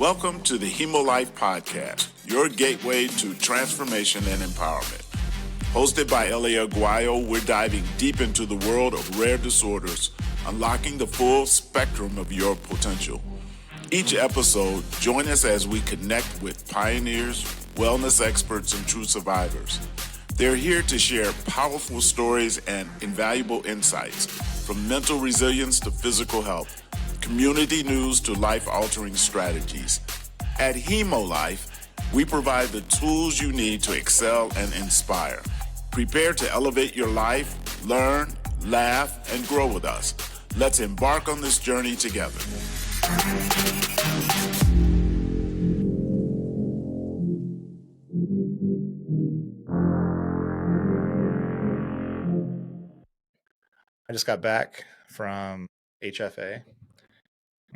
Welcome to the Hemo Life Podcast, your gateway to transformation and empowerment. Hosted by Elia Aguayo, we're diving deep into the world of rare disorders, unlocking the full spectrum of your potential. Each episode, join us as we connect with pioneers, wellness experts, and true survivors. They're here to share powerful stories and invaluable insights, from mental resilience to physical health, community news to life-altering strategies. At Hemo Life, we provide the tools you need to excel and inspire. Prepare to elevate your life, learn, laugh, and grow with us. Let's embark on this journey together. I just got back from HFA.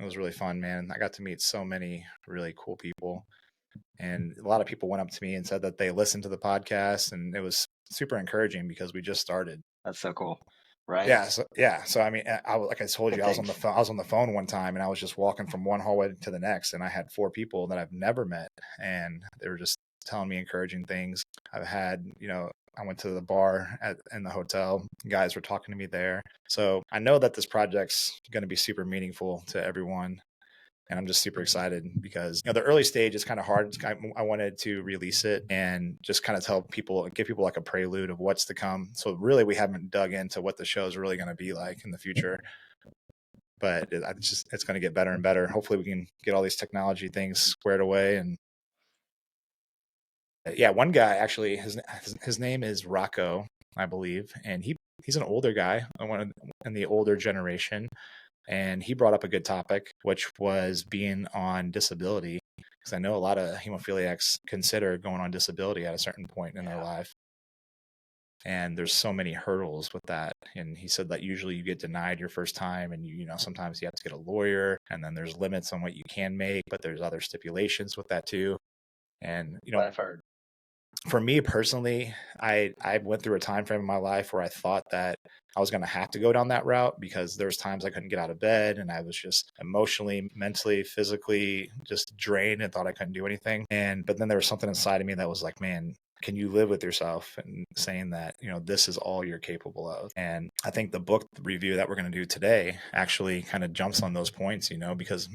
It was really fun, man. I got to meet so many really cool people. And a lot of people went up to me and said that they listened to the podcast, and it was super encouraging because we just started. That's so cool. Right. Yeah. So I mean, like I told you, I was on the phone one time, and I was just walking from one hallway to the next, and I had 4 people that I've never met, and they were just telling me encouraging things. I've had, I went to the bar in the hotel. Guys were talking to me there. So I know that this project's going to be super meaningful to everyone. And I'm just super excited because, the early stage is kind of hard. I wanted to release it and just kind of give people like a prelude of what's to come. So really, we haven't dug into what the show is really going to be like in the future. But it's going to get better and better. Hopefully we can get all these technology things squared away. And yeah, one guy actually, his name is Rocco, I believe. And he's an older guy, in the older generation. And he brought up a good topic, which was being on disability, because I know a lot of hemophiliacs consider going on disability at a certain point in their life. And there's so many hurdles with that. And he said that usually you get denied your first time, and sometimes you have to get a lawyer, and then there's limits on what you can make, but there's other stipulations with that too. And I've heard. For me personally, I went through a time frame in my life where I thought that I was going to have to go down that route, because there's times I couldn't get out of bed, and I was just emotionally, mentally, physically just drained and thought I couldn't do anything. But then there was something inside of me that was like, man, can you live with yourself, and saying that, this is all you're capable of. And I think the book review that we're going to do today actually kind of jumps on those points, because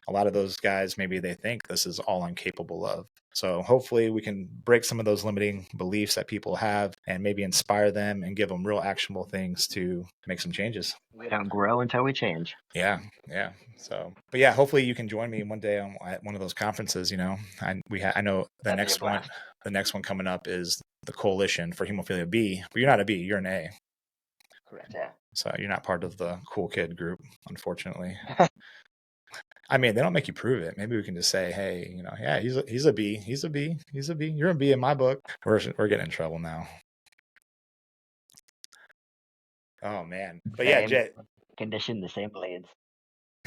a lot of those guys, maybe they think this is all I'm capable of. So hopefully we can break some of those limiting beliefs that people have and maybe inspire them and give them real actionable things to make some changes. We don't grow until we change. Yeah. So, but yeah, hopefully you can join me one day at one of those conferences. I know the next one coming up is the Coalition for Hemophilia B, but you're not a B, you're an A. Correct. Yeah. So you're not part of the cool kid group, unfortunately. I mean, they don't make you prove it. Maybe we can just say, hey, yeah, he's a B. He's a B. He's a B. You're a B in my book. We're getting in trouble now. Oh man. But yeah, Jay. Condition, the same blades.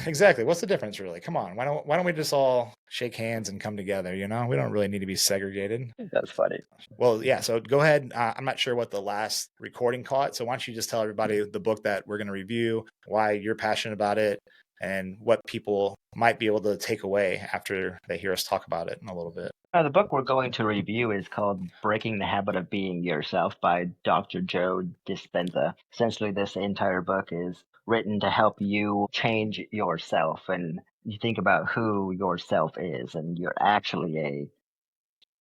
Exactly. What's the difference, really? Come on. Why don't we just all shake hands and come together? We don't really need to be segregated. That's funny. Well, yeah. So go ahead. I'm not sure what the last recording caught. So why don't you just tell everybody the book that we're going to review, why you're passionate about it, and what people might be able to take away after they hear us talk about it in a little bit. The book we're going to review is called Breaking the Habit of Being Yourself by Dr. Joe Dispenza. Essentially, this entire book is written to help you change yourself, and you think about who yourself is, and you're actually a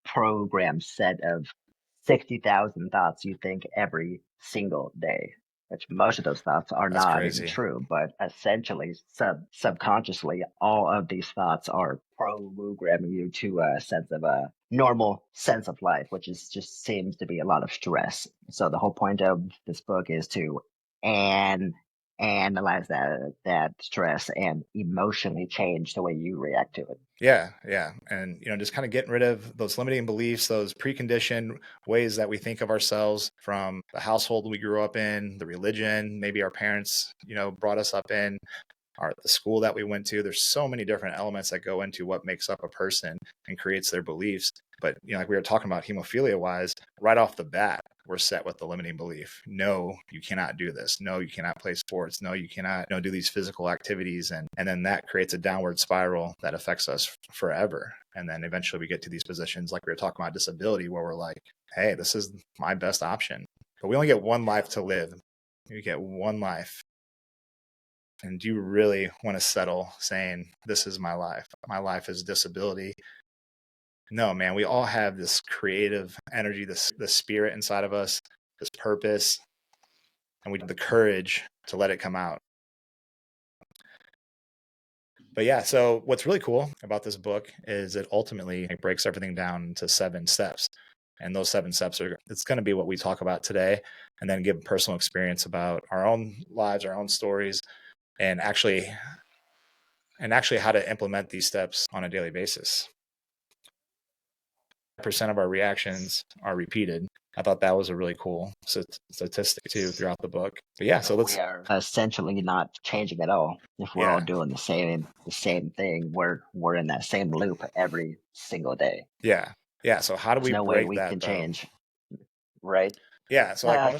programmed set of 60,000 thoughts you think every single day, which most of those thoughts are That's not crazy. even true, but essentially subconsciously, all of these thoughts are programming you to a sense of a normal sense of life, which just seems to be a lot of stress. So the whole point of this book is to analyze that stress and emotionally change the way you react to it. Yeah. And, just kind of getting rid of those limiting beliefs, those preconditioned ways that we think of ourselves from the household we grew up in, the religion, maybe our parents, brought us up in, the school that we went to. There's so many different elements that go into what makes up a person and creates their beliefs. But, like we were talking about hemophilia wise, right off the bat, we're set with the limiting belief. No, you cannot do this. No, you cannot play sports. No, you cannot do these physical activities. And then that creates a downward spiral that affects us forever. And then eventually we get to these positions like we were talking about disability, where we're like, hey, this is my best option. But we only get one life to live. You get one life. And do you really want to settle saying, this is my life? My life is disability. No, man, we all have this creative energy, the spirit inside of us, this purpose, and we have the courage to let it come out. But yeah, so what's really cool about this book is it ultimately breaks everything down into 7 steps. And those 7 steps it's going to be what we talk about today, and then give personal experience about our own lives, our own stories, and actually how to implement these steps on a daily basis. Percent of our reactions are repeated. I thought that was a really cool statistic too throughout the book. But yeah, so we are essentially not changing at all. If we're all doing the same thing, we're in that same loop every single day. Yeah. So how do we no break way we that can though? change, right? Yeah. So like I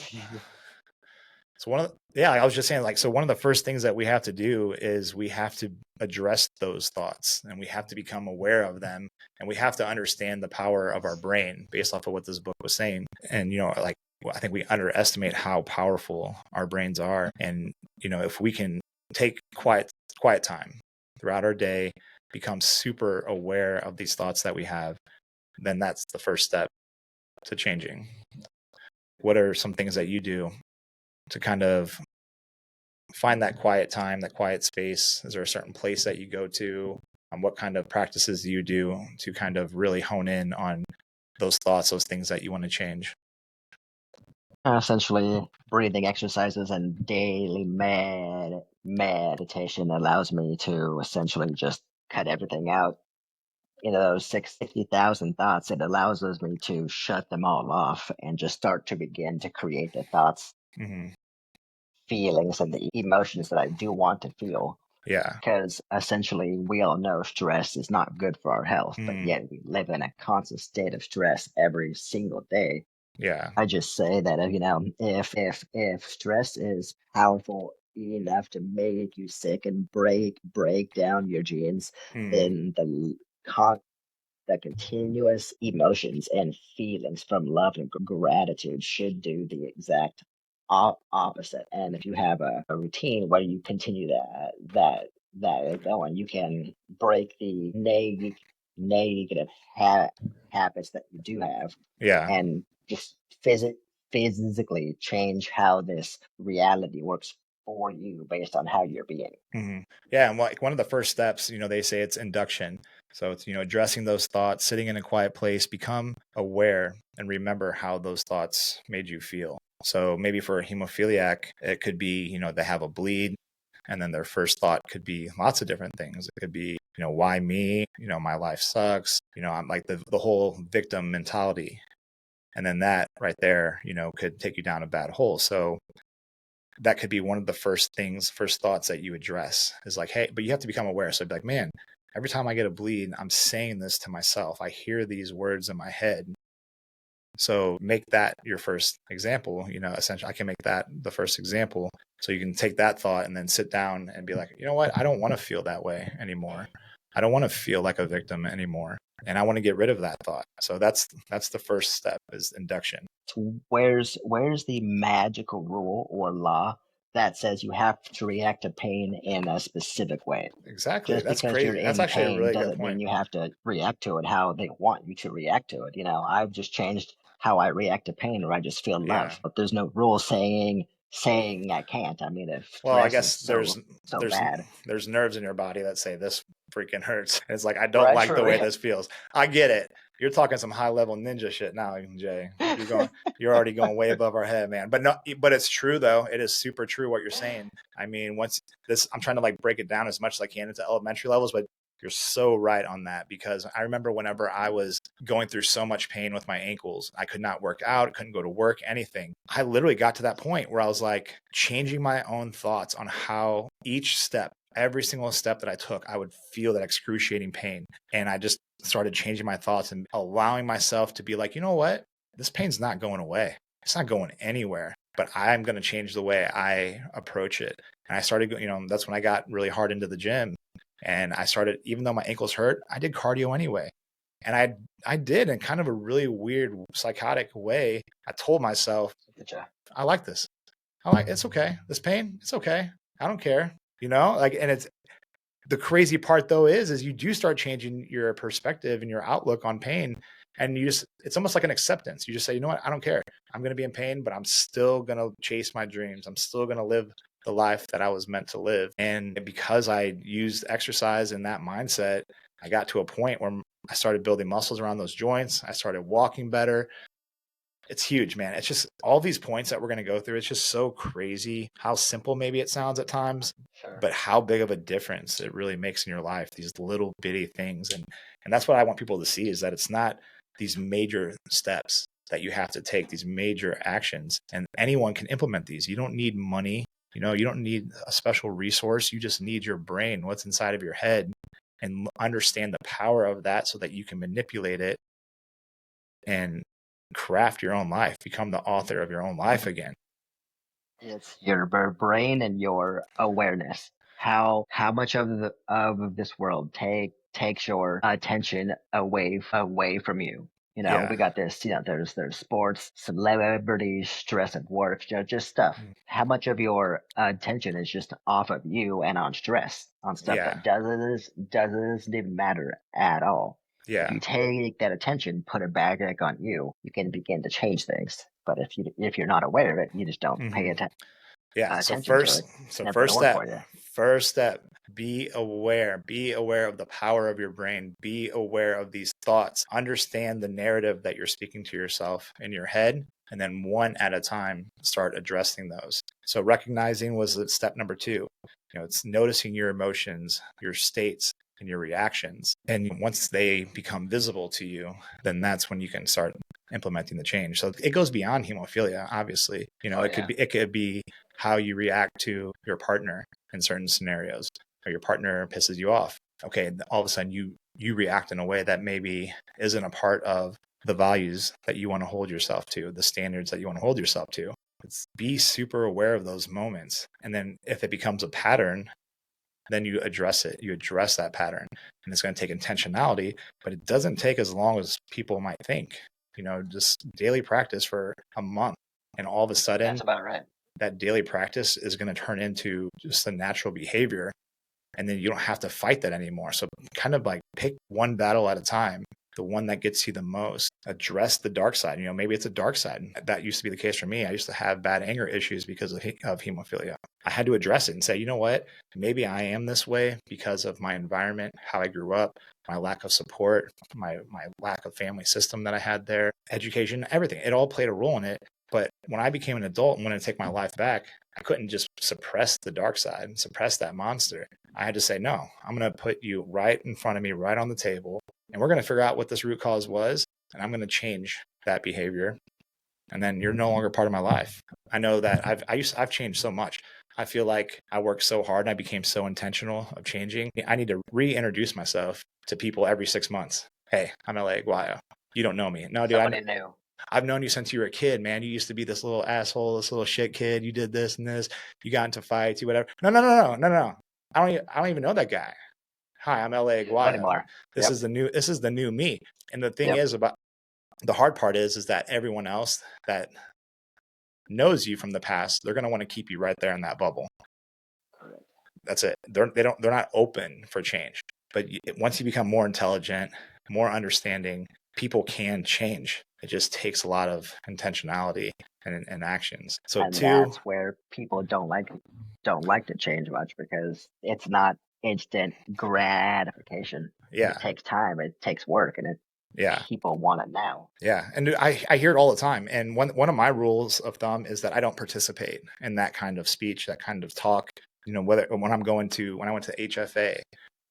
was just saying, like, so one of the first things that we have to do is we have to address those thoughts, and we have to become aware of them, and we have to understand the power of our brain based off of what this book was saying. And, I think we underestimate how powerful our brains are. And, if we can take quiet time throughout our day, become super aware of these thoughts that we have, then that's the first step to changing. What are some things that you do to kind of find that quiet time, that quiet space? Is there a certain place that you go to? What kind of practices do you do to kind of really hone in on those thoughts, those things that you want to change? Essentially, breathing exercises and daily meditation allows me to essentially just cut everything out. Those 60,000 thoughts, it allows me to shut them all off and just start to begin to create the thoughts, feelings, and the emotions that I do want to feel. Yeah. Because essentially, we all know stress is not good for our health, but yet we live in a constant state of stress every single day. Yeah. I just say that, if stress is powerful enough to make you sick and break down your genes, then the continuous emotions and feelings from love and gratitude should do the exact opposite. And if you have a routine where you continue that going, you can break the negative habits that you do have. Yeah. And just physically change how this reality works for you based on how you're being. Yeah. And one of the first steps, they say it's induction. So it's, addressing those thoughts, sitting in a quiet place, become aware and remember how those thoughts made you feel. So maybe for a hemophiliac, it could be, they have a bleed, and then their first thought could be lots of different things. It could be, why me? My life sucks. I'm like the whole victim mentality. And then that right there, could take you down a bad hole. So that could be one of the first thoughts that you address is like, hey, but you have to become aware. So I'd be like, man, every time I get a bleed, I'm saying this to myself. I hear these words in my head. So make that your first example. Essentially, I can make that the first example. So you can take that thought and then sit down and be like, you know what? I don't want to feel that way anymore. I don't want to feel like a victim anymore. And I want to get rid of that thought. So that's the first step, is induction. Where's the magical rule or law that says you have to react to pain in a specific way? Exactly. Just that's because crazy. you're in That's actually pain a really good doesn't point. mean you have to react to it how they want you to react to it. I've just changed how I react to pain, or I just feel love. But there's no rule saying I can't. I mean, if I guess is so bad, there's nerves in your body that say this freaking hurts. And it's like, I don't like the way this feels. I get it. You're talking some high level ninja shit now, Jay. You're already going way above our head, man. But it's true though. It is super true what you're saying. I mean, I'm trying to break it down as much as I can into elementary levels, but you're so right on that, because I remember whenever I was going through so much pain with my ankles, I could not work out, couldn't go to work, anything. I literally got to that point where I was like changing my own thoughts on how each step every single step that I took, I would feel that excruciating pain. And I just started changing my thoughts and allowing myself to be like, you know what? This pain's not going away. It's not going anywhere, but I'm going to change the way I approach it. And I started, that's when I got really hard into the gym. And I started, even though my ankles hurt, I did cardio anyway. And I did in kind of a really weird psychotic way. I told myself, I like this. It's okay. This pain, it's okay. I don't care. And it's the crazy part though is you do start changing your perspective and your outlook on pain. And it's almost like an acceptance. You just say, you know what? I don't care. I'm going to be in pain, but I'm still going to chase my dreams. I'm still going to live the life that I was meant to live. And because I used exercise in that mindset, I got to a point where I started building muscles around those joints. I started walking better. It's huge, man. It's just all these points that we're going to go through. It's just so crazy how simple maybe it sounds at times, but how big of a difference it really makes in your life, these little bitty things. And that's what I want people to see, is that it's not these major steps that you have to take, these major actions, and anyone can implement these. You don't need money. You don't need a special resource. You just need your brain, what's inside of your head, and understand the power of that so that you can manipulate it and craft your own life, become the author of your own life again. It's your brain and your awareness. How much of this world takes your attention away from you. We got this, there's sports, celebrities, stress at work, just stuff. How much of your attention is just off of you and on stress, on stuff that doesn't even matter at all. Yeah. If you take that attention, put it back on you, you can begin to change things. But if you're not aware of it, you just don't pay attention. Yeah. So first step, be aware of the power of your brain, be aware of these thoughts, understand the narrative that you're speaking to yourself in your head, and then one at a time, start addressing those. So recognizing was step number 2. It's noticing your emotions, your states, and your reactions. And once they become visible to you, then that's when you can start implementing the change. So it goes beyond hemophilia, obviously. It could be how you react to your partner in certain scenarios, or your partner pisses you off. Okay, all of a sudden you react in a way that maybe isn't a part of the values that you want to hold yourself to, the standards that you want to hold yourself to. Be super aware of those moments. And then if it becomes a pattern, then you address it. You address that pattern. And it's going to take intentionality, but it doesn't take as long as people might think. Just daily practice for a month. And all of a sudden, that's about right. That daily practice is going to turn into just a natural behavior. And then you don't have to fight that anymore. So kind of like pick one battle at a time, the one that gets you the most. Address the dark side. Maybe it's a dark side. That used to be the case for me. I used to have bad anger issues because of hemophilia. I had to address it and say, you know what? Maybe I am this way because of my environment, how I grew up, my lack of support, my lack of family system that I had there, education, everything. It all played a role in it. But when I became an adult and wanted to take my life back, I couldn't just suppress the dark side and suppress that monster. I had to say, no, I'm going to put you right in front of me, right on the table. And we're going to figure out what this root cause was. And I'm going to change that behavior. And then you're no longer part of my life. I know that I've changed so much. I feel like I worked so hard and I became so intentional of changing. I need to reintroduce myself to people every 6 months. Hey, I'm Elia Aguayo. You don't know me. No, dude. Somebody new. I've known you since you were a kid, man. You used to be this little asshole, this little shit kid. You did this and this. You got into fights, you whatever. No. I don't even know that guy. Hi, I'm Elia Aguayo. This is the new me. And the thing is about the hard part is that everyone else that knows you from the past, they're going to want to keep you right there in that bubble. Correct. That's it. They're not open for change. But once you become more intelligent, more understanding, people can change. It just takes a lot of intentionality and actions. So that's where people don't like to change much, because it's not instant gratification. Yeah. It takes time. It takes work, and people want it now. Yeah. And I hear it all the time. And one of my rules of thumb is that I don't participate in that kind of speech, that kind of talk. When I went to HFA,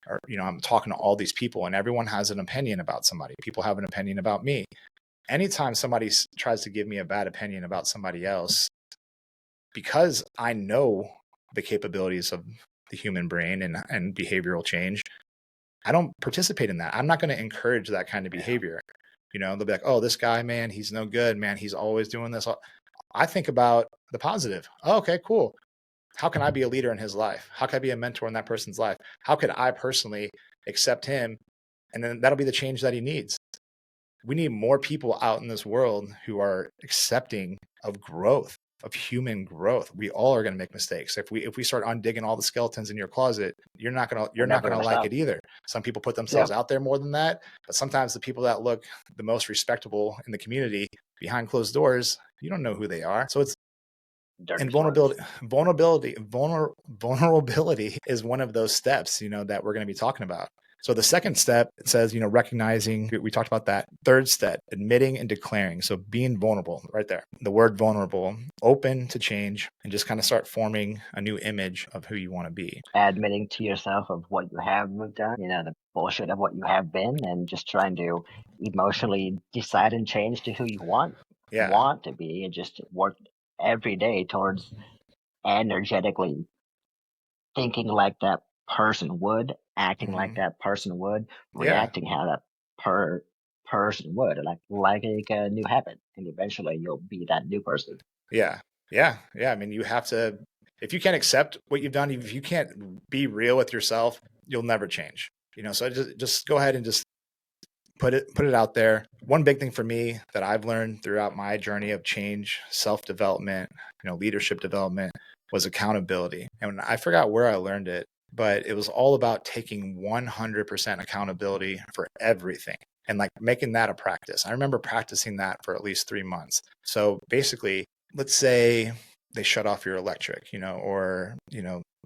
or I'm talking to all these people, and everyone has an opinion about somebody. People have an opinion about me. Anytime somebody tries to give me a bad opinion about somebody else, because I know the capabilities of the human brain and behavioral change. I don't participate in that. I'm not going to encourage that kind of behavior. They'll be like, oh, this guy, man, he's no good, man. He's always doing this. I think about the positive. Oh, okay, cool. How can I be a leader in his life? How can I be a mentor in that person's life? How could I personally accept him? And then that'll be the change that he needs. We need more people out in this world who are accepting of growth, of human growth. We all are going to make mistakes. If we start undigging all the skeletons in your closet, you're not going to like it either. Some people put themselves out there more than that, but sometimes the people that look the most respectable in the community behind closed doors, you don't know who they are. So it's and vulnerability is one of those steps, that we're going to be talking about. So the second step, it says, recognizing, we talked about that. Third step, admitting and declaring. So being vulnerable right there. The word vulnerable, open to change, and just kind of start forming a new image of who you want to be. Admitting to yourself of what you have done, the bullshit of what you have been, and just trying to emotionally decide and change to who you want to be, and just work every day towards energetically thinking like that person would, acting like that person would, reacting how that person would, like a new habit, and eventually you'll be that new person. Yeah. I mean, you have to, if you can't accept what you've done, if you can't be real with yourself, you'll never change. So just go ahead and just put it out there. One big thing for me that I've learned throughout my journey of change, self-development, leadership development, was accountability. And I forgot where I learned it, but it was all about taking 100% accountability for everything and like making that a practice. I remember practicing that for at least 3 months. So basically, let's say they shut off your electric, or,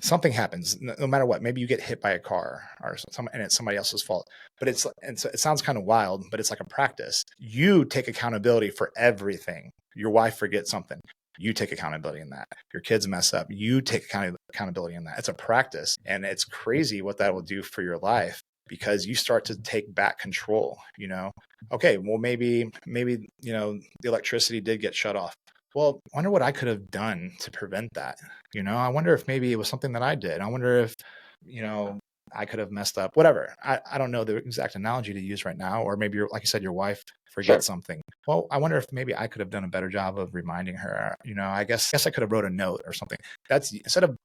something happens, no matter what. Maybe you get hit by a car or something, and it's somebody else's fault. But it sounds kind of wild, but it's like a practice. You take accountability for everything. Your wife forgets something. You take accountability in that. Your kids mess up. You take accountability in that. It's a practice, and it's crazy what that will do for your life, because you start to take back control. Okay, well, maybe the electricity did get shut off. Well, I wonder what I could have done to prevent that. I wonder if maybe it was something that I did. I wonder if, I could have messed up, whatever. I don't know the exact analogy to use right now. Or maybe, like you said, your wife forgets something. Well, I wonder if maybe I could have done a better job of reminding her. I guess I could have wrote a note or something. That's, instead of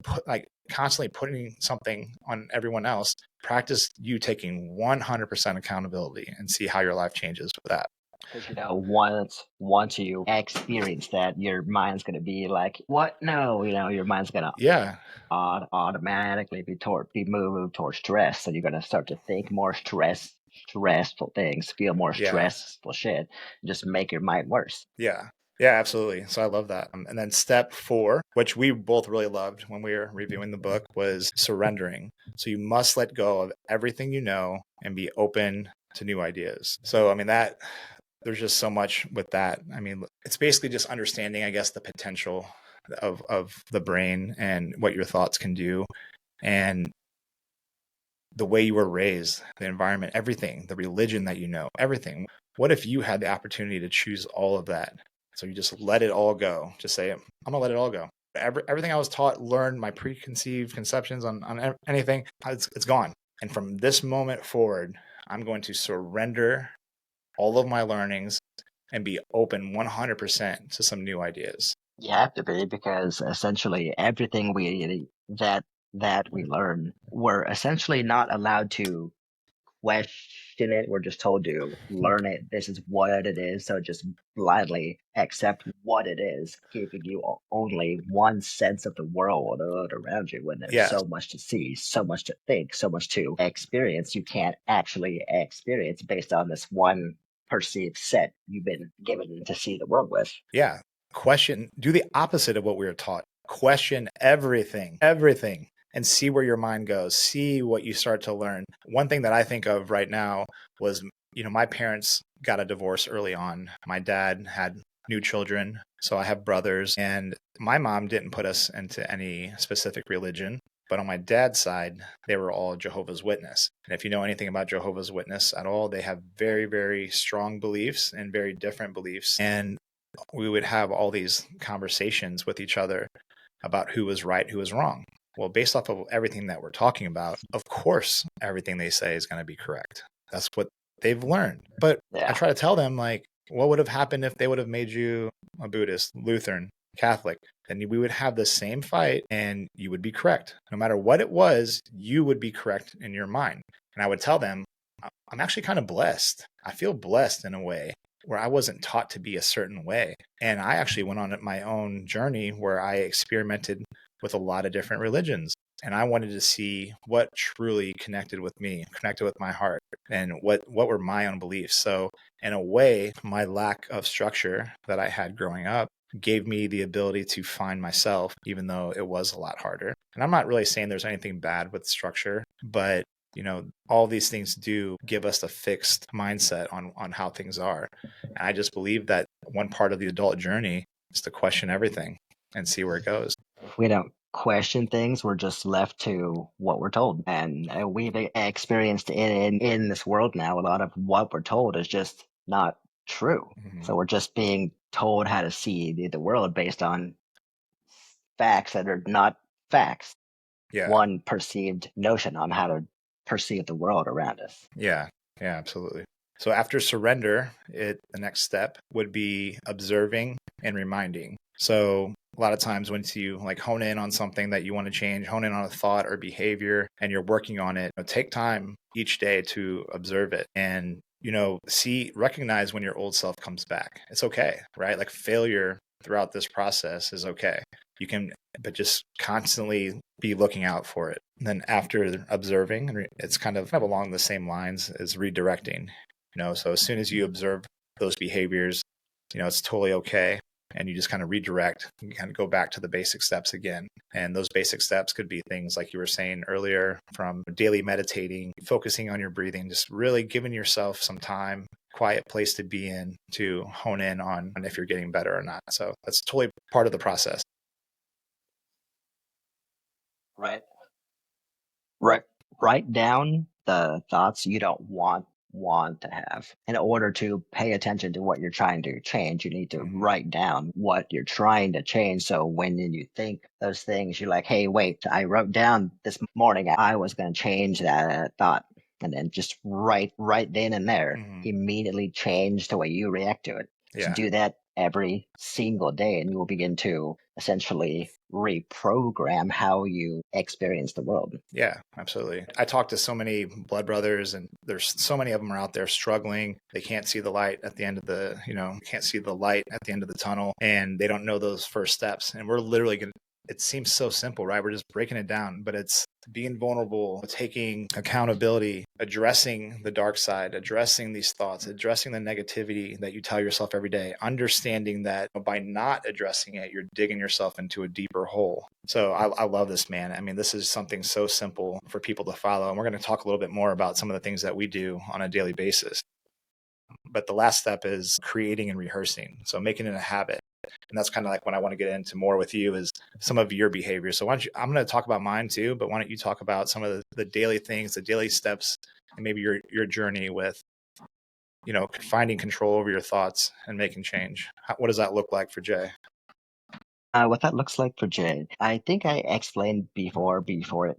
constantly putting something on everyone else, practice you taking 100% accountability and see how your life changes with that. Because once you experience that, your mind's going to be like, what? No, your mind's going to automatically be moved towards stress. So you're going to start to think more stressful things, feel more stressful shit, and just make your mind worse. Yeah, absolutely. So I love that. And then step 4, which we both really loved when we were reviewing the book, was surrendering. So you must let go of everything you know and be open to new ideas. So, I mean, there's just so much with that. I mean, it's basically just understanding, I guess, the potential of the brain and what your thoughts can do, and the way you were raised, the environment, everything, the religion that everything. What if you had the opportunity to choose all of that? So you just let it all go. Just say, I'm gonna let it all go. Everything I was taught, learned, my preconceived conceptions on anything, it's gone. And from this moment forward, I'm going to surrender all of my learnings and be open 100% to some new ideas. You have to be, because essentially everything that we learn, we're essentially not allowed to question it. We're just told to learn it. This is what it is. So just blindly accept what it is, giving you only one sense of the world around you, when there's so much to see, so much to think, so much to experience. You can't actually experience based on this one perceived set you've been given to see the world with. Yeah. Do the opposite of what we were taught. Question everything, and see where your mind goes. See what you start to learn. One thing that I think of right now was, my parents got a divorce early on. My dad had new children, so I have brothers, and my mom didn't put us into any specific religion. But on my dad's side, they were all Jehovah's Witness. And if you know anything about Jehovah's Witness at all, they have very, very strong beliefs and very different beliefs. And we would have all these conversations with each other about who was right, who was wrong. Well, based off of everything that we're talking about, of course, everything they say is going to be correct. That's what they've learned. But I try to tell them, like, what would have happened if they would have made you a Buddhist, Lutheran, Catholic? Then we would have the same fight and you would be correct. No matter what it was, you would be correct in your mind. And I would tell them, I'm actually kind of blessed. I feel blessed in a way where I wasn't taught to be a certain way. And I actually went on my own journey where I experimented with a lot of different religions. And I wanted to see what truly connected with me, connected with my heart, and what were my own beliefs. So in a way, my lack of structure that I had growing up gave me the ability to find myself, even though it was a lot harder. And I'm not really saying there's anything bad with structure, but all these things do give us a fixed mindset on how things are. And I just believe that one part of the adult journey is to question everything and see where it goes. We don't question things. We're just left to what we're told. And we've experienced in this world now, a lot of what we're told is just not true. Mm-hmm. So we're just being told how to see the world based on facts that are not facts. Yeah. One perceived notion on how to perceive the world around us. Yeah, absolutely. So after surrender, the next step would be observing and reminding. So a lot of times once you like hone in on something that you want to change, hone in on a thought or behavior, and you're working on it, take time each day to observe it and, recognize when your old self comes back. It's okay, right? Like failure throughout this process is okay. You can, but just constantly be looking out for it. And then after observing, it's kind of along the same lines as redirecting. So as soon as you observe those behaviors, it's totally okay. And you just kind of redirect and kind of go back to the basic steps again. And those basic steps could be things like you were saying earlier, from daily meditating, focusing on your breathing, just really giving yourself some time, quiet place to be in to hone in on if you're getting better or not. So that's totally part of the process. Write down the thoughts you don't want to have. In order to pay attention to what you're trying to change, you need to write down what you're trying to change. So when you think those things, you're like, hey, wait, I wrote down this morning I was going to change that thought. And then just right then and there, immediately change the way you react to it. Yeah. So do that every single day, and you will begin to essentially reprogram how you experience the world. Yeah, absolutely. I talk to so many blood brothers, and there's so many of them are out there struggling. They can't see the light at the end of can't see the light at the end of the tunnel, and they don't know those first steps. And we're literally it seems so simple, right? We're just breaking it down, but it's being vulnerable, taking accountability, addressing the dark side, addressing these thoughts, addressing the negativity that you tell yourself every day, understanding that by not addressing it, you're digging yourself into a deeper hole. So I love this, man. I mean, this is something so simple for people to follow. And we're going to talk a little bit more about some of the things that we do on a daily basis. But the last step is creating and rehearsing. So making it a habit. And that's kind of like what I want to get into more with you is some of your behaviors. So I'm going to talk about mine too, but why don't you talk about some of the daily things, the daily steps, and maybe your journey with, finding control over your thoughts and making change. What does that look like for Jay? What that looks like for Jay, I think I explained before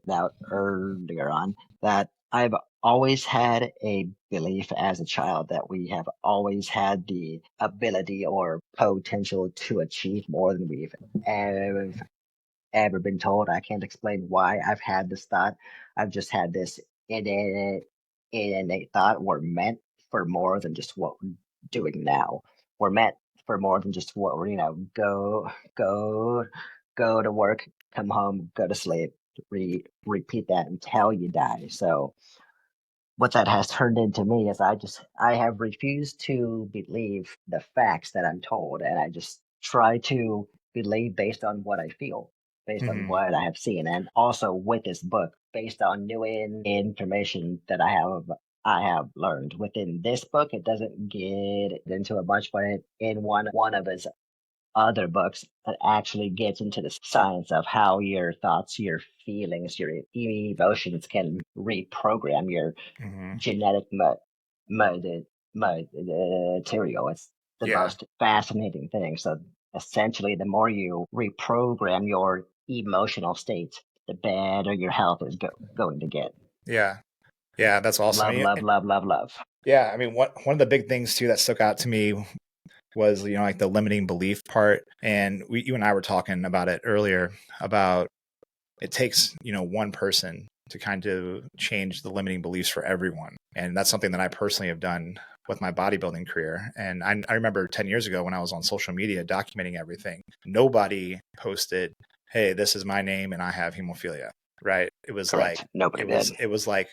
that earlier on that I've always had a belief as a child that we have always had the ability or potential to achieve more than we've ever been told. I can't explain why I've had this thought. I've just had this innate thought we're meant for more than just what we're doing now. We're meant for more than just what we're, go to work, come home, go to sleep, repeat that until you die. So what that has turned into me is I have refused to believe the facts that I'm told, and I just try to believe based on what I feel, based on what I have seen, and also with this book, based on new information that I have learned. Within this book, it doesn't get into a bunch, but in one of his other books that actually gets into the science of how your thoughts, your feelings, your emotions can reprogram your genetic material. It's the most fascinating thing. So essentially, the more you reprogram your emotional states, the better your health is going to get. Yeah. Yeah, that's awesome. Love. Yeah, I mean, one of the big things too that stuck out to me was, like the limiting belief part. And you and I were talking about it earlier about it takes, one person to kind of change the limiting beliefs for everyone. And that's something that I personally have done with my bodybuilding career. And I remember 10 years ago when I was on social media documenting everything, nobody posted, hey, this is my name and I have hemophilia. Right. It was Correct. like, Nobody did. It was like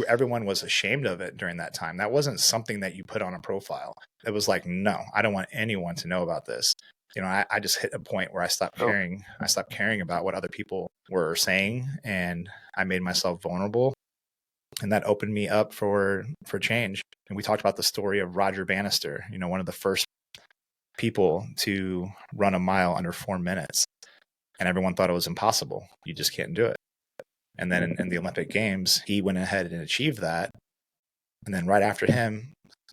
everyone was ashamed of it during that time. That wasn't something that you put on a profile. It was like, no, I don't want anyone to know about this. I just hit a point where I stopped caring. I stopped caring about what other people were saying, and I made myself vulnerable, and that opened me up for change. And we talked about the story of Roger Bannister, one of the first people to run a mile under 4 minutes, and everyone thought it was impossible. You just can't do it. And then in the Olympic Games, he went ahead and achieved that. And then right after him,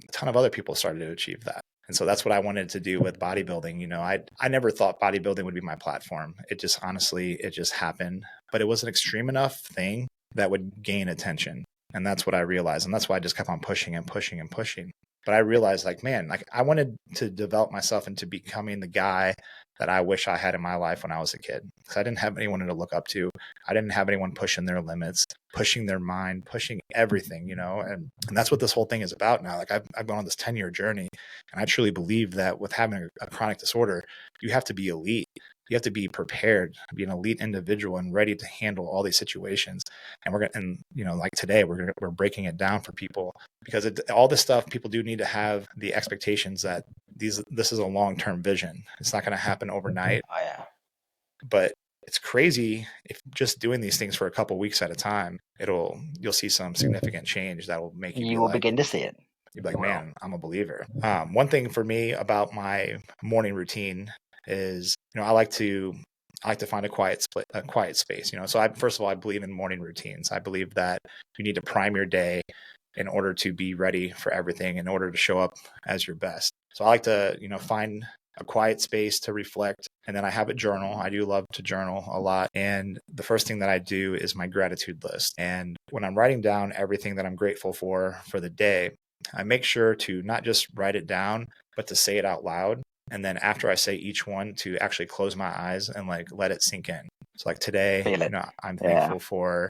a ton of other people started to achieve that. And so that's what I wanted to do with bodybuilding. I never thought bodybuilding would be my platform. It just happened. But it was an extreme enough thing that would gain attention. And that's what I realized. And that's why I just kept on pushing and pushing and pushing. But I realized, I wanted to develop myself into becoming the guy that I wish I had in my life when I was a kid. Because I didn't have anyone to look up to. I didn't have anyone pushing their limits, pushing their mind, pushing everything, and that's what this whole thing is about now. I've gone on this 10-year journey, and I truly believe that with having a chronic disorder, you have to be elite. You have to be prepared, be an elite individual and ready to handle all these situations. And today we're breaking it down for people, because all this stuff, people do need to have the expectations that this is a long-term vision. It's not going to happen overnight. Oh yeah. But it's crazy if just doing these things for a couple weeks at a time, you'll see some significant change that will make you will begin to see it. You'll be like, man, I'm a believer. One thing for me about my morning routine is, I like to find a quiet space. So first of all, I believe in morning routines. I believe that you need to prime your day in order to be ready for everything, in order to show up as your best. So I like to, find a quiet space to reflect. And then I have a journal. I do love to journal a lot. And the first thing that I do is my gratitude list. And when I'm writing down everything that I'm grateful for the day, I make sure to not just write it down, but to say it out loud. And then after I say each one, to actually close my eyes and let it sink in. So today, I'm thankful for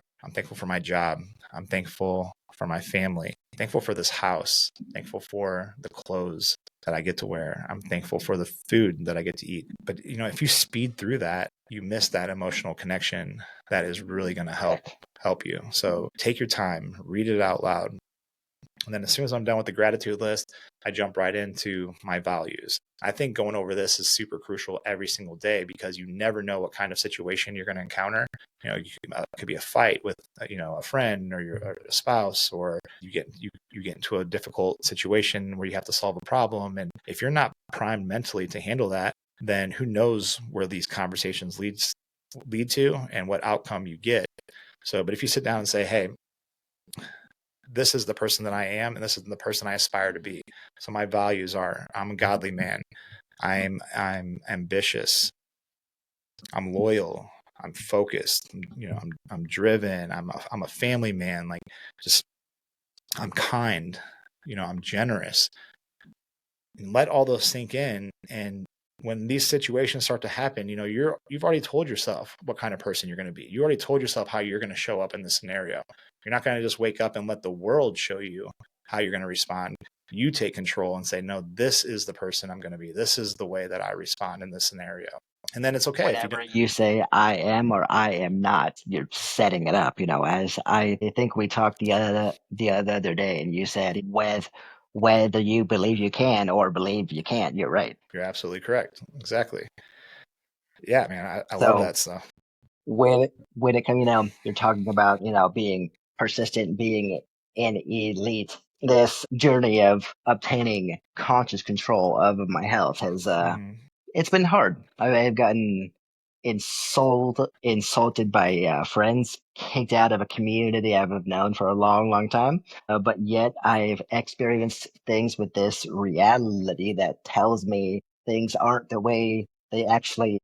my job. I'm thankful for my family. I'm thankful for this house. I'm thankful for the clothes that I get to wear. I'm thankful for the food that I get to eat. But if you speed through that, you miss that emotional connection that is really going to help you. So take your time, read it out loud. And then as soon as I'm done with the gratitude list, I jump right into my values. I think going over this is super crucial every single day, because you never know what kind of situation you're going to encounter. It could be a fight with, a friend or a spouse, or you get into a difficult situation where you have to solve a problem. And if you're not primed mentally to handle that, then who knows where these conversations lead to and what outcome you get. So, but if you sit down and say, hey, this is the person that I am, and this is the person I aspire to be. So my values are: I'm a godly man, I'm ambitious, I'm loyal, I'm focused, I'm driven, I'm a family man, I'm kind, I'm generous. And let all those sink in. And when these situations start to happen, you've already told yourself what kind of person you're going to be. You already told yourself how you're going to show up in this scenario. You're not going to just wake up and let the world show you how you're going to respond. You take control and say, no, this is the person I'm going to be. This is the way that I respond in this scenario. And then it's okay. Whenever you say I am or I am not, you're setting it up. As I think we talked the other day, and you said whether you believe you can or believe you can't, you're right. You're absolutely correct. Exactly. Yeah, man, I love that stuff. When it comes, you're talking about, being persistent, being an elite. This journey of obtaining conscious control of my health has, it's been hard. I've gotten insulted by friends, kicked out of a community I've known for a long, long time. But yet I've experienced things with this reality that tells me things aren't the way they actually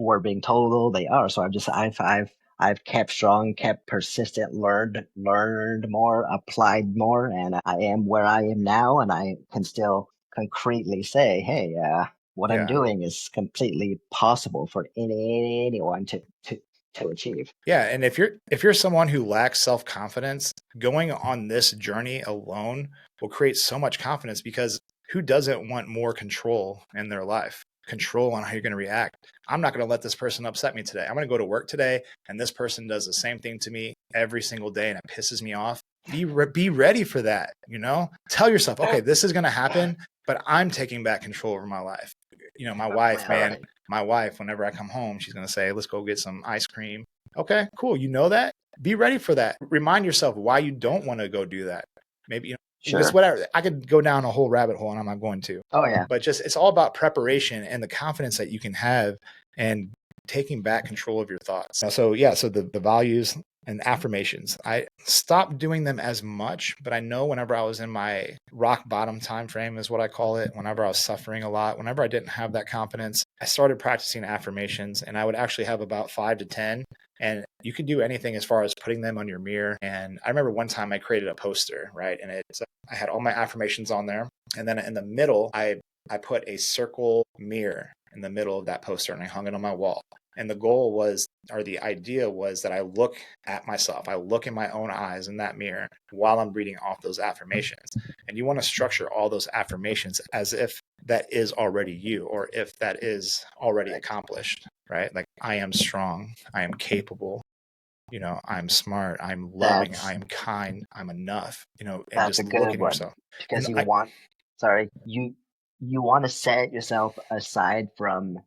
were being told they are. So I've I've kept strong, kept persistent, learned more, applied more, and I am where I am now. And I can still concretely say, hey, what I'm Yeah. doing is completely possible for anyone to achieve. Yeah, and if you're someone who lacks self-confidence, going on this journey alone will create so much confidence, because who doesn't want more control in their life? Control on how you're going to react. I'm not going to let this person upset me today. I'm going to go to work today and this person does the same thing to me every single day and it pisses me off. Be ready for that, Tell yourself, okay, this is going to happen, but I'm taking back control over my life. My wife, man, my wife, whenever I come home, she's going to say, let's go get some ice cream. Okay, cool. You know that. Be ready for that. Remind yourself why you don't want to go do that. Maybe, just whatever. I could go down a whole rabbit hole and I'm not going to. Oh, yeah. But just, it's all about preparation and the confidence that you can have and taking back control of your thoughts. So the values and affirmations, I stopped doing them as much, but I know whenever I was in my rock bottom time frame is what I call it, whenever I was suffering a lot, whenever I didn't have that confidence, I started practicing affirmations, and I would actually have about 5 to 10. And you can do anything as far as putting them on your mirror. And I remember one time I created a poster, right? And I had all my affirmations on there. And then in the middle, I put a circle mirror in the middle of that poster and I hung it on my wall. And the goal was, or the idea was, that I look at myself, I look in my own eyes in that mirror while I'm reading off those affirmations. And you want to structure all those affirmations as if that is already you, or if that is already accomplished, right? Like, I am strong, I am capable, I'm smart, I'm loving, I am kind, I'm enough, and that's just a good look at one, yourself. because And you want to set yourself aside from,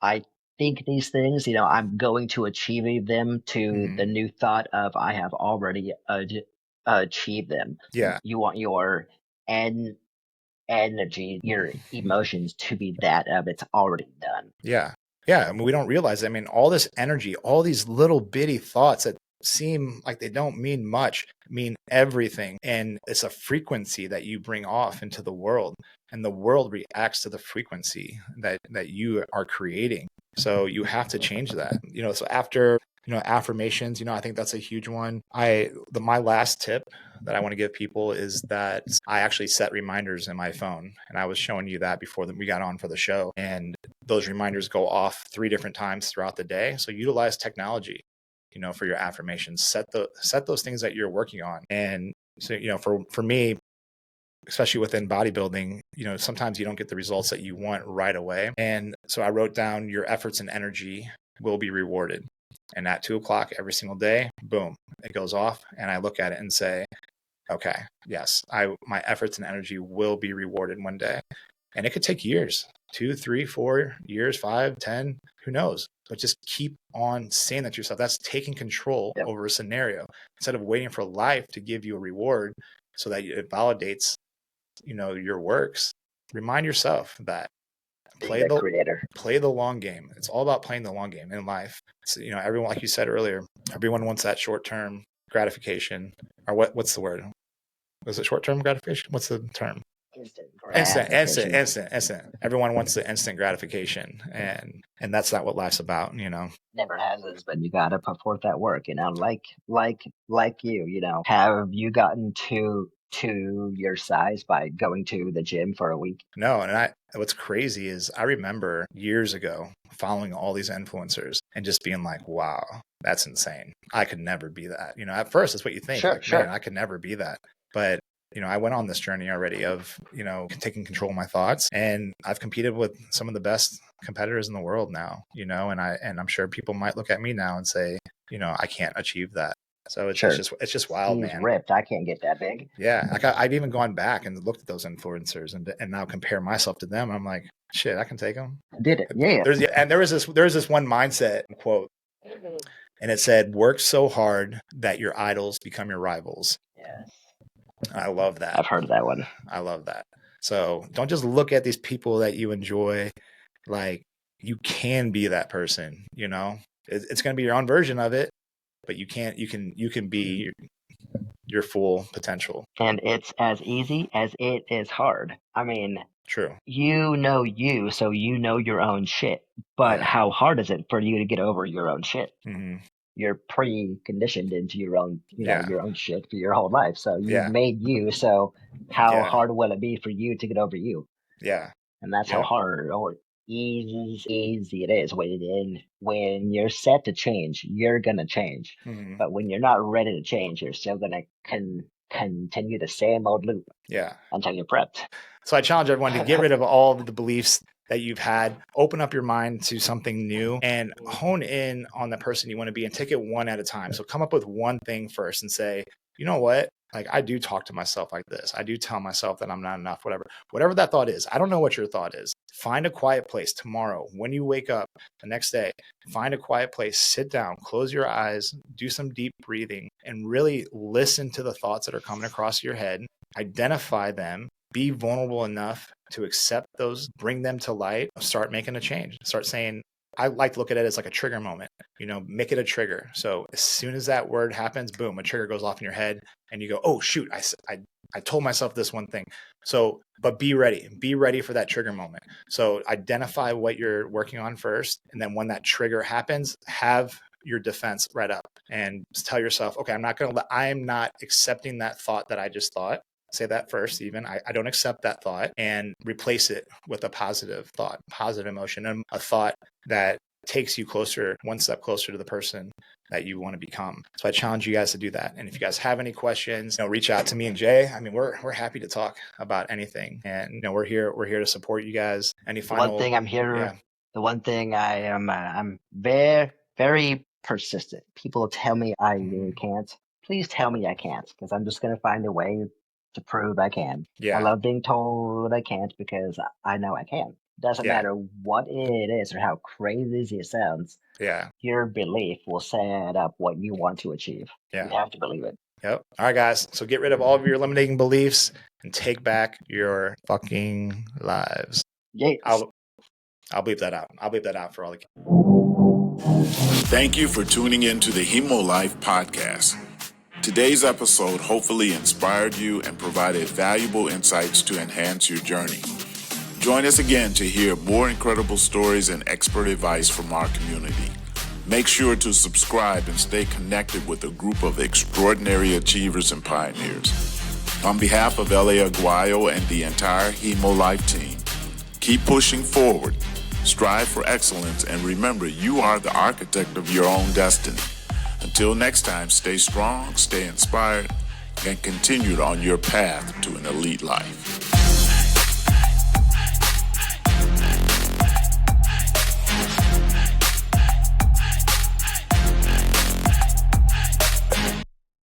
I think these things, I'm going to achieve them, to the new thought of, I have already achieved them. Yeah. You want your energy, your emotions to be that of, it's already done. Yeah. I mean, we don't realize it. I mean, all this energy, all these little bitty thoughts that seem like they don't mean much, mean everything. And it's a frequency that you bring off into the world, and the world reacts to the frequency that you are creating. So you have to change that. So after affirmations, I think that's a huge one. My last tip that I want to give people is that I actually set reminders in my phone, and I was showing you that before we got on for the show. And those reminders go off 3 different times throughout the day. So utilize technology, for your affirmations. Set those things that you're working on. And so, for me, especially within bodybuilding, sometimes you don't get the results that you want right away. And so I wrote down, your efforts and energy will be rewarded. And at 2:00 every single day, boom, it goes off. And I look at it and say, okay, yes, my efforts and energy will be rewarded one day. And it could take years, 2, 3, 4 years, 5, 10, who knows? But just keep on saying that to yourself. That's taking control over a scenario, instead of waiting for life to give you a reward so that it validates, your works. Remind yourself that play the long game. It's all about playing the long game in life. So, everyone, like you said earlier, everyone wants that short-term gratification, or what's the word? Was it short-term gratification? What's the term? Instant. Everyone wants the instant gratification, and that's not what life's about. Never has this, but you got to put forth that work. Like you. Have you gotten to your size by going to the gym for a week? No, and what's crazy is I remember years ago following all these influencers and just being like, wow, that's insane. I could never be that. At first that's what you think. Man, I could never be that. But I went on this journey already of, taking control of my thoughts, and I've competed with some of the best competitors in the world now, and I'm sure people might look at me now and say, I can't achieve that. So it's just wild, man. Ripped. I can't get that big. Yeah. I've even gone back and looked at those influencers and now compare myself to them. I'm like, shit, I can take them. Did it. Yeah. There was this one mindset quote, and it said, work so hard that your idols become your rivals. Yes. I love that. I've heard that one. I love that. So don't just look at these people that you enjoy. Like, you can be that person, it's going to be your own version of it, but you can be your full potential. And it's as easy as it is hard. I mean, true. You, so you know your own shit. But how hard is it for you to get over your own shit? Mm-hmm. you're pre-conditioned into your own, Yeah. your own shit for your whole life. So you've Yeah. made you. So how Yeah. hard will it be for you to get over you? Yeah. And that's how Yeah. hard or easy it is. When you're set to change, you're gonna change. Mhm. But when you're not ready to change, you're still gonna continue the same old loop Yeah. until you're prepped. So I challenge everyone to get rid of all of the beliefs that you've had, open up your mind to something new, and hone in on the person you want to be and take it one at a time. So come up with one thing first and say, you know what? Like, I do talk to myself like this. I do tell myself that I'm not enough, whatever that thought is. I don't know what your thought is. Find a quiet place tomorrow when you wake up the next day. Find a quiet place, sit down, close your eyes, do some deep breathing, and really listen to the thoughts that are coming across your head. Identify them. Be vulnerable enough to accept those, bring them to light, start making a change, start saying, I like to look at it as like a trigger moment, make it a trigger. So as soon as that word happens, boom, a trigger goes off in your head and you go, oh, shoot, I told myself this one thing. So, but be ready for that trigger moment. So identify what you're working on first. And then when that trigger happens, have your defense right up and tell yourself, okay, I am not accepting that thought that I just thought. Say that first, even. I don't accept that thought, and replace it with a positive thought, positive emotion, and a thought that takes you closer, one step closer to the person that you want to become. So I challenge you guys to do that. And if you guys have any questions, reach out to me and Jay. I mean, we're happy to talk about anything, and we're here to support you guys. Any final? One thing I'm here. Yeah. The one thing I am, I'm very, very persistent. People tell me I really can't. Please tell me I can't, because I'm just gonna find a way to prove I can. Yeah. I love being told I can't because I know I can. Doesn't matter what it is or how crazy it sounds. Yeah. Your belief will set up what you want to achieve. Yeah. You have to believe it. Yep. All right, guys. So get rid of all of your limiting beliefs and take back your fucking lives. Yes. I'll bleep that out. I'll bleep that out for all the kids. Thank you for tuning in to the Hemo Life podcast. Today's episode hopefully inspired you and provided valuable insights to enhance your journey. Join us again to hear more incredible stories and expert advice from our community. Make sure to subscribe and stay connected with a group of extraordinary achievers and pioneers. On behalf of Elia Aguayo and the entire Hemo Life team, keep pushing forward, strive for excellence, and remember, you are the architect of your own destiny. Until next time, stay strong, stay inspired, and continue on your path to an elite life.